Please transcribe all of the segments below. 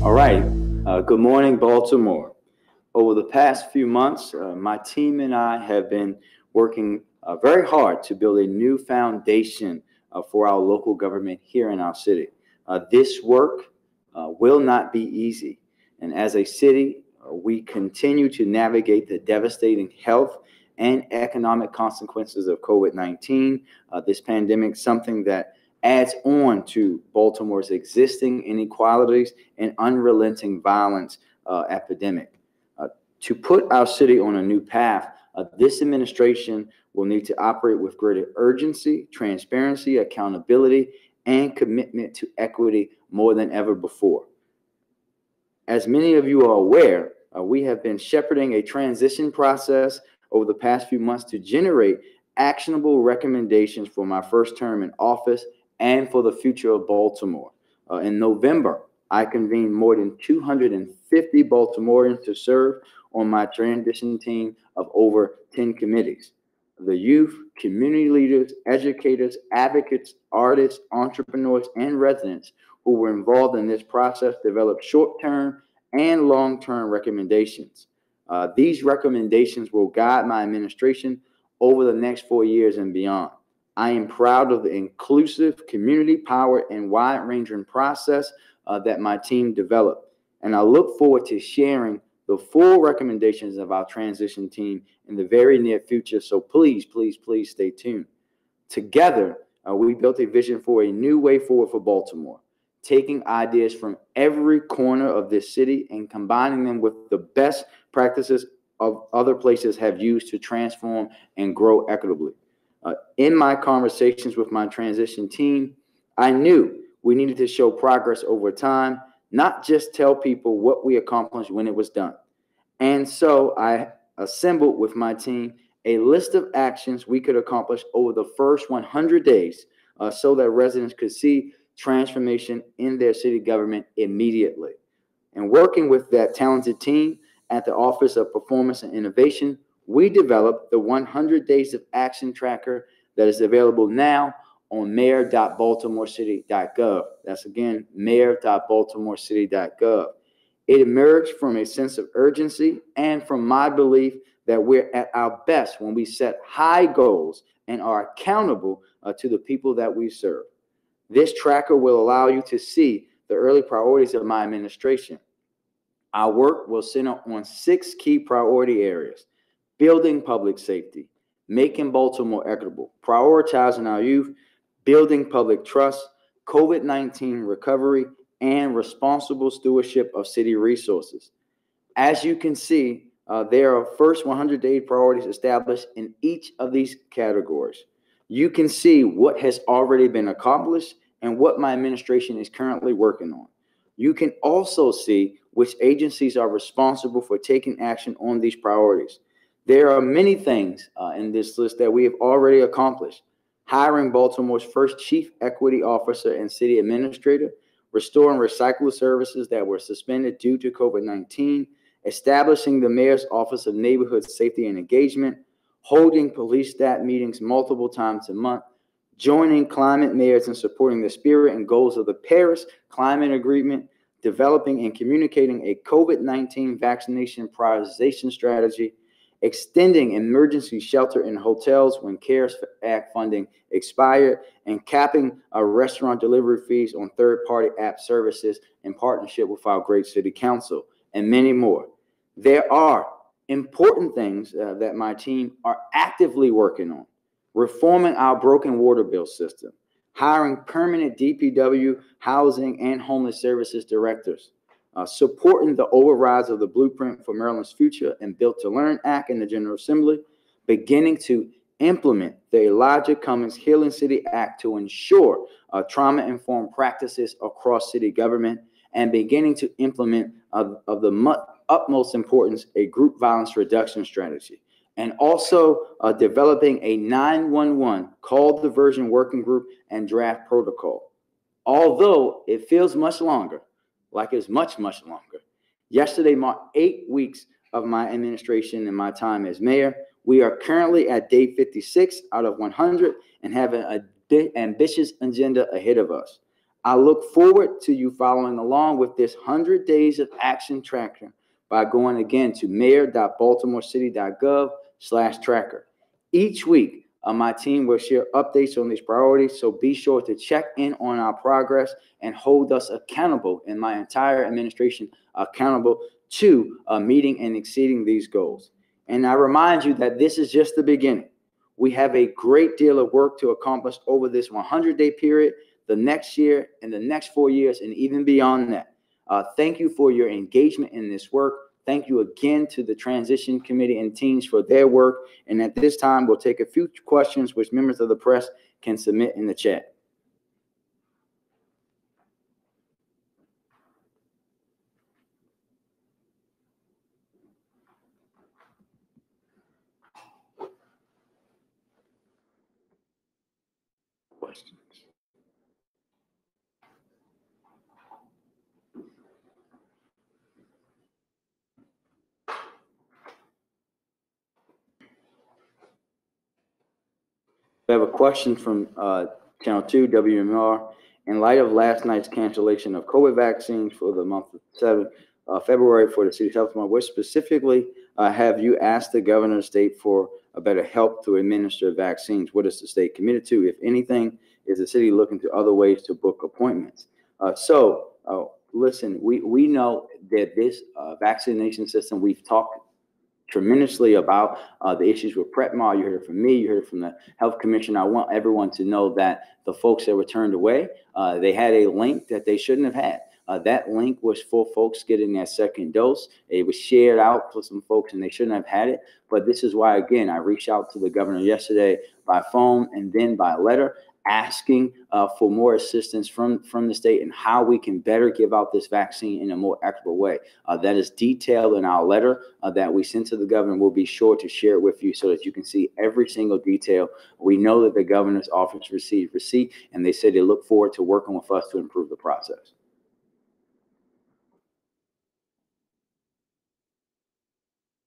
All right. Good morning, Baltimore. Over the past few months, my team and I have been working very hard to build a new foundation for our local government here in our city. This work will not be easy. And as a city, we continue to navigate the devastating health and economic consequences of COVID-19. This pandemic, something that adds on to Baltimore's existing inequalities and unrelenting violence epidemic. To put our city on a new path, this administration will need to operate with greater urgency, transparency, accountability, and commitment to equity more than ever before. As many of you are aware, we have been shepherding a transition process over the past few months to generate actionable recommendations for my first term in office and for the future of Baltimore. In November, I convened more than 250 Baltimoreans to serve on my transition team of over 10 committees. The youth, community leaders, educators, advocates, artists, entrepreneurs, and residents who were involved in this process developed short-term and long-term recommendations. These recommendations will guide my administration over the next 4 years and beyond. I am proud of the inclusive, community-powered, and wide-ranging process that my team developed, and I look forward to sharing the full recommendations of our transition team in the very near future, so please, please, please stay tuned. Together, we built a vision for a new way forward for Baltimore, taking ideas from every corner of this city and combining them with the best practices of other places have used to transform and grow equitably. In my conversations with my transition team, I knew we needed to show progress over time, not just tell people what we accomplished when it was done. And so I assembled with my team a list of actions we could accomplish over the first 100 days so that residents could see transformation in their city government immediately. And working with that talented team at the Office of Performance and Innovation, we developed the 100 Days of Action Tracker that is available now on mayor.baltimorecity.gov. That's again, mayor.baltimorecity.gov. It emerged from a sense of urgency and from my belief that we're at our best when we set high goals and are accountable to the people that we serve. This tracker will allow you to see the early priorities of my administration. Our work will center on 6 key priority areas: building public safety, making Baltimore equitable, prioritizing our youth, building public trust, COVID-19 recovery, and responsible stewardship of city resources. As you can see, there are first 100-day priorities established in each of these categories. You can see what has already been accomplished and what my administration is currently working on. You can also see which agencies are responsible for taking action on these priorities. There are many things in this list that we have already accomplished: hiring Baltimore's first chief equity officer and city administrator, restoring recycling services that were suspended due to COVID-19, establishing the mayor's Office of Neighborhood Safety and Engagement, holding police stat meetings multiple times a month, joining climate mayors and supporting the spirit and goals of the Paris Climate Agreement, developing and communicating a COVID-19 vaccination prioritization strategy, extending emergency shelter in hotels when CARES Act funding expired, and capping restaurant delivery fees on third-party app services in partnership with our great city council, and many more. There are important things that my team are actively working on: reforming our broken water bill system, hiring permanent DPW, housing, and homeless services directors, supporting the overrides of the Blueprint for Maryland's Future and Built to Learn Act in the General Assembly, beginning to implement the Elijah Cummings Healing City Act to ensure trauma-informed practices across city government, and beginning to implement of the utmost importance a group violence reduction strategy, and also developing a 911 call diversion working group and draft protocol. Although it feels much longer, like it's much, much longer. Yesterday marked 8 weeks of my administration and my time as mayor. We are currently at day 56 out of 100 and have an ambitious agenda ahead of us. I look forward to you following along with this 100 Days of Action Tracker by going again to mayor.baltimorecity.gov/tracker. Each week, my team will share updates on these priorities, so be sure to check in on our progress and hold us accountable, and my entire administration accountable to meeting and exceeding these goals. And I remind you that this is just the beginning. We have a great deal of work to accomplish over this 100-day period, the next year, and the next 4 years, and even beyond that. Thank you for your engagement in this work. Thank you again to the Transition Committee and teams for their work. And at this time, we'll take a few questions which members of the press can submit in the chat. Questions. We have a question from Channel 2 WMR. In light of last night's cancellation of COVID vaccines for the month of February for the city's health department, what specifically have you asked the governor of the state for a better help to administer vaccines? What is the state committed to? If anything, is the city looking to other ways to book appointments? Listen, we know that this vaccination system, we've talked tremendously about the issues with PrepMar. You heard it from me, you heard it from the health commissioner. I want everyone to know that the folks that were turned away, they had a link that they shouldn't have had. That link was for folks getting their second dose. It was shared out for some folks and they shouldn't have had it. But this is why, again, I reached out to the governor yesterday by phone and then by letter, asking for more assistance from the state and how we can better give out this vaccine in a more equitable way. That is detailed in our letter that we sent to the governor. We'll be sure to share it with you so that you can see every single detail. We know that the governor's office received receipt, and they said they look forward to working with us to improve the process.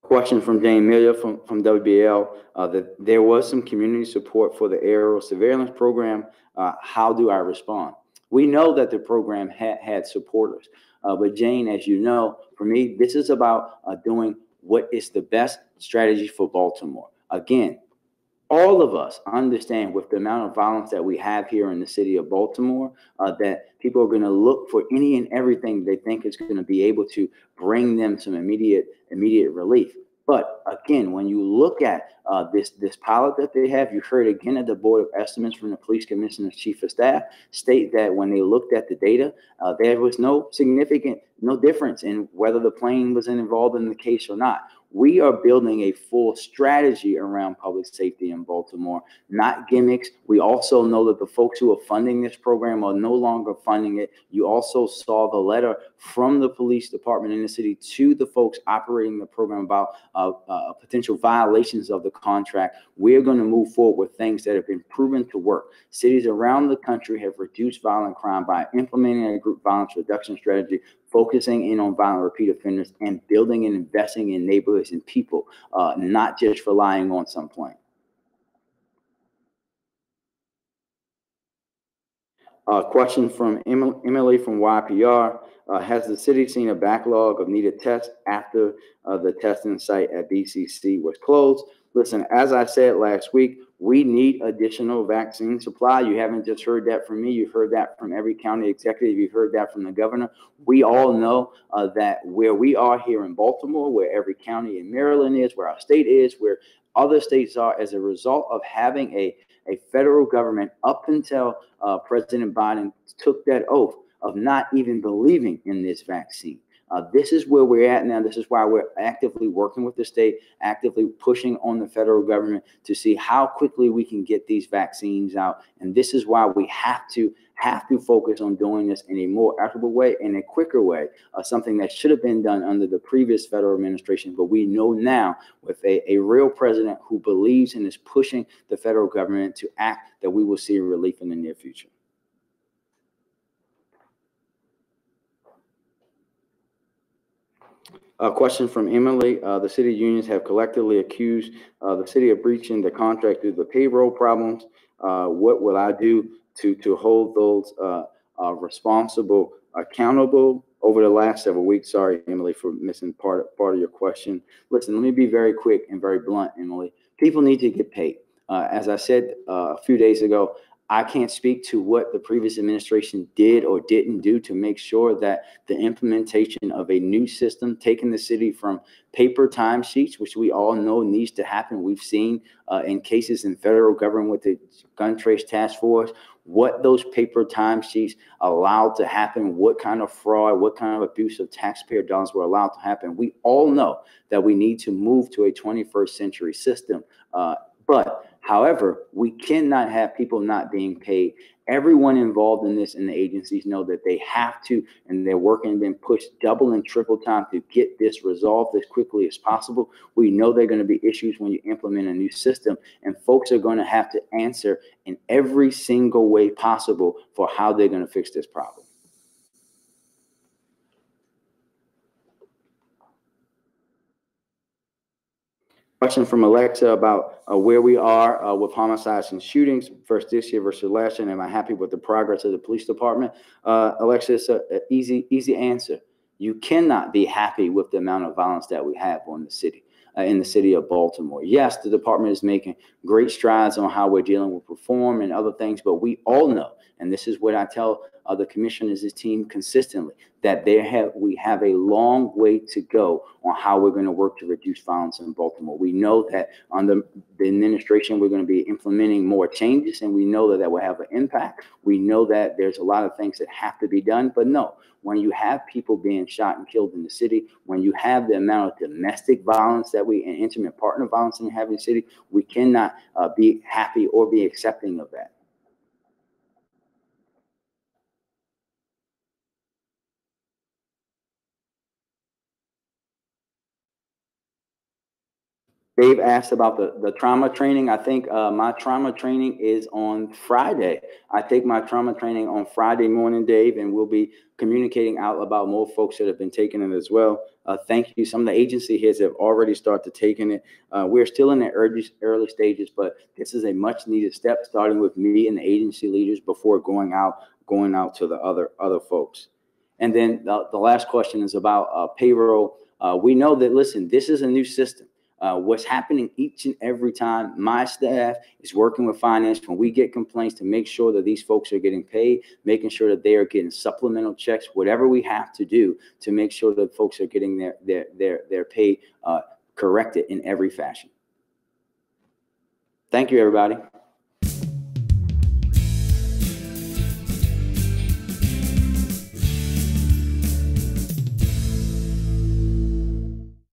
Question from Jane Miller from WBL, that there was some community support for the aerial surveillance program. How do I respond? We know that the program had supporters, but Jane, as you know, for me, this is about doing what is the best strategy for Baltimore. Again, all of us understand with the amount of violence that we have here in the city of Baltimore, that people are going to look for any and everything they think is going to be able to bring them some immediate relief. But again, when you look at this pilot that they have, you heard again at the Board of Estimates from the Police Commissioner's Chief of Staff state that when they looked at the data, there was no difference in whether the plane was involved in the case or not. We are building a full strategy around public safety in Baltimore, not gimmicks. We also know that the folks who are funding this program are no longer funding it. You also saw the letter from the police department in the city to the folks operating the program about potential violations of the contract. We're going to move forward with things that have been proven to work. Cities around the country have reduced violent crime by implementing a group violence reduction strategy, focusing in on violent repeat offenders, and building and investing in neighborhoods and people, not just relying on some plan. Question from Emily from YPR. Has the city seen a backlog of needed tests after the testing site at BCC was closed? Listen, as I said last week, we need additional vaccine supply. You haven't just heard that from me. You've heard that from every county executive. You've heard that from the governor. We all know that where we are here in Baltimore, where every county in Maryland is, where our state is, where other states are, as a result of having a federal government up until President Biden took that oath of not even believing in this vaccine. This is where we're at now. This is why we're actively working with the state, actively pushing on the federal government to see how quickly we can get these vaccines out. And this is why we have to focus on doing this in a more equitable way, in a quicker way, something that should have been done under the previous federal administration. But we know now with a real president who believes and is pushing the federal government to act, that we will see relief in the near future. A question from Emily. The city unions have collectively accused the city of breaching the contract due to the payroll problems. What will I do to hold those responsible, accountable over the last several weeks. Sorry, Emily, for missing part of your question. Listen, let me be very quick and very blunt, Emily. People need to get paid. As I said a few days ago, I can't speak to what the previous administration did or didn't do to make sure that the implementation of a new system, taking the city from paper timesheets, which we all know needs to happen. We've seen in cases in federal government with the Gun Trace Task Force, what those paper timesheets allowed to happen, what kind of fraud, what kind of abuse of taxpayer dollars were allowed to happen. We all know that we need to move to a 21st century system. However, we cannot have people not being paid. Everyone involved in this in the agencies know that they have to, and they're working and being pushed double and triple time to get this resolved as quickly as possible. We know there are going to be issues when you implement a new system, and folks are going to have to answer in every single way possible for how they're going to fix this problem. Question from Alexa about where we are with homicides and shootings first this year versus last year. And am I happy with the progress of the police department? Alexa, it's an easy answer. You cannot be happy with the amount of violence that we have in the city of Baltimore. Yes, the department is making great strides on how we're dealing with reform and other things, but we all know, and this is what I tell the commissioners' team consistently, that we have a long way to go on how we're going to work to reduce violence in Baltimore. We know that under the administration, we're going to be implementing more changes, and we know that that will have an impact. We know that there's a lot of things that have to be done, but no, when you have people being shot and killed in the city, when you have the amount of domestic violence and intimate partner violence that we have in the city, we cannot be happy or be accepting of that. Dave asked about the trauma training. I think my trauma training is on Friday. I take my trauma training on Friday morning, Dave, and we'll be communicating out about more folks that have been taking it as well. Thank you. Some of the agency heads have already started taking it. We're still in the early stages, but this is a much needed step, starting with me and the agency leaders before going out to the other folks. And then the last question is about payroll. We know that, listen, this is a new system. What's happening each and every time my staff is working with finance when we get complaints to make sure that these folks are getting paid, making sure that they are getting supplemental checks, whatever we have to do to make sure that folks are getting their pay corrected in every fashion. Thank you, everybody.